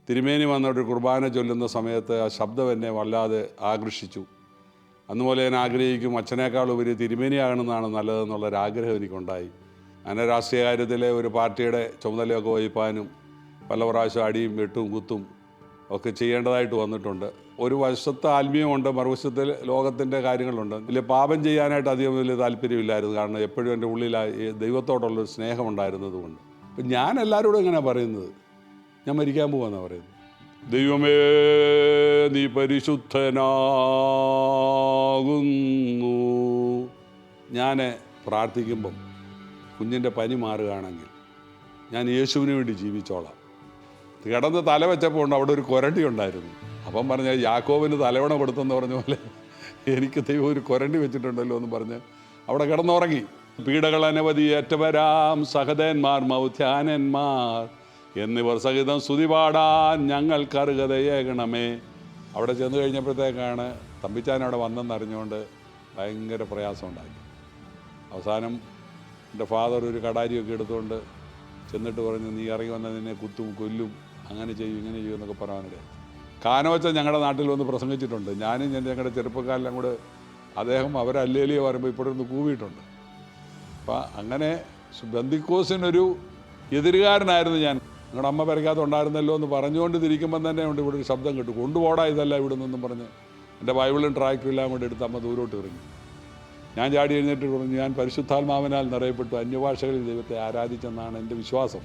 തിരുമേനി വന്നൊരു കുർബാന ചൊല്ലുന്ന സമയത്ത് ആ ശബ്ദം എന്നെ വല്ലാതെ ആകർഷിച്ചു. അന്നുപോലെ ഞാൻ ആഗ്രഹിക്കും അച്ഛനേക്കാൾ ഉപരി തിരുമേനിയാകണമെന്നാണ് നല്ലതെന്നുള്ളൊരാഗ്രഹം എനിക്കുണ്ടായി. അങ്ങനെ രാഷ്ട്രീയ കാര്യത്തിലെ ഒരു പാർട്ടിയുടെ ചുമതലയൊക്കെ വഹിപ്പാനും പല പ്രാവശ്യം അടിയും വെട്ടും കുത്തും ഒക്കെ ചെയ്യേണ്ടതായിട്ട് വന്നിട്ടുണ്ട്. ഒരു വശത്ത് ആത്മീയമുണ്ട്, മറുവശത്ത് ലോകത്തിൻ്റെ കാര്യങ്ങളുണ്ട്. വലിയ പാപം ചെയ്യാനായിട്ട് അധികം വലിയ താല്പര്യമില്ലായിരുന്നു. കാരണം എപ്പോഴും എൻ്റെ ഉള്ളിൽ ദൈവത്തോടുള്ളൊരു സ്നേഹമുണ്ടായിരുന്നതുകൊണ്ട്. അപ്പം ഞാൻ എല്ലാവരോടും എങ്ങനെയാണ് പറയുന്നത്, ഞാൻ മരിക്കാൻ പോവാന്നാണ് പറയുന്നത്. ദൈവമേ നീ പരിശുദ്ധനാകുന്നു. ഞാൻ പ്രാർത്ഥിക്കുമ്പം കുഞ്ഞിൻ്റെ പനി മാറുകയാണെങ്കിൽ ഞാൻ യേശുവിന് വേണ്ടി ജീവിച്ചോളാം. കിടന്ന് തല വെച്ചപ്പോൾ ഉണ്ട് അവിടെ ഒരു കൊരണ്ടി ഉണ്ടായിരുന്നു. അപ്പം പറഞ്ഞ യാക്കോബിന് തലവണ കൊടുത്തെന്ന് പറഞ്ഞ പോലെ എനിക്ക് ദൈവം ഒരു കൊരണ്ടി വെച്ചിട്ടുണ്ടല്ലോ എന്ന് പറഞ്ഞ് അവിടെ കിടന്നുറങ്ങി. പീഡകൾ അനവധി ഏറ്റവരാം സഹതന്മാർ മൗധ്യാനന്മാർ എന്നിവർ സഹിതം സ്തുതി പാടാൻ ഞങ്ങൾക്കർഹതയേകണമേ. അവിടെ ചെന്ന് കഴിഞ്ഞപ്പോഴത്തേക്കാണ് തമ്പിച്ചാൻ അവിടെ വന്നെന്നറിഞ്ഞുകൊണ്ട് ഭയങ്കര പ്രയാസമുണ്ടായി. അവസാനം എൻ്റെ ഫാദർ ഒരു കടാരിയൊക്കെ എടുത്തുകൊണ്ട് ചെന്നിട്ട് പറഞ്ഞു, നീ ഇറങ്ങി വന്നാൽ നിന്നെ കുത്തും കൊല്ലും, അങ്ങനെ ചെയ്യും ഇങ്ങനെ ചെയ്യും എന്നൊക്കെ പറയാനിടയായി. കാനവച്ച ഞങ്ങളുടെ നാട്ടിൽ വന്ന് പ്രസംഗിച്ചിട്ടുണ്ട്. ഞാനും ഞങ്ങളുടെ ചെറുപ്പക്കാരെല്ലാം കൂടെ അദ്ദേഹം അവരല്ലേലിയോ പറയുമ്പോൾ ഇപ്പോഴൊന്ന് കൂവിയിട്ടുണ്ട്. അപ്പം അങ്ങനെ ബന്ധിക്കോസിനൊരു എതിരുകാരനായിരുന്നു ഞാൻ. നിങ്ങളുടെ അമ്മ പെരയ്ക്കകത്ത് ഉണ്ടായിരുന്നല്ലോ എന്ന് പറഞ്ഞുകൊണ്ട് തിരിക്കുമ്പം തന്നെ ഉണ്ട് ഇവിടെ ഒരു ശബ്ദം കേട്ടു, കൊണ്ടുപോടാ ഇതല്ല ഇവിടെ നിന്നും പറഞ്ഞ് എൻ്റെ ബൈബിളും ട്രാക്ടറും എല്ലാം കൂടെ എടുത്ത് അമ്മ ദൂരോട്ട് എറിഞ്ഞു. ഞാൻ ചാടി എഴുന്നേറ്റ് പറഞ്ഞു, ഞാൻ പരിശുദ്ധാത്മാവിനാൽ നിറയപ്പെട്ടു അന്യഭാഷകളിൽ ദൈവത്തെ ആരാധിച്ചെന്നാണ് എൻ്റെ വിശ്വാസം.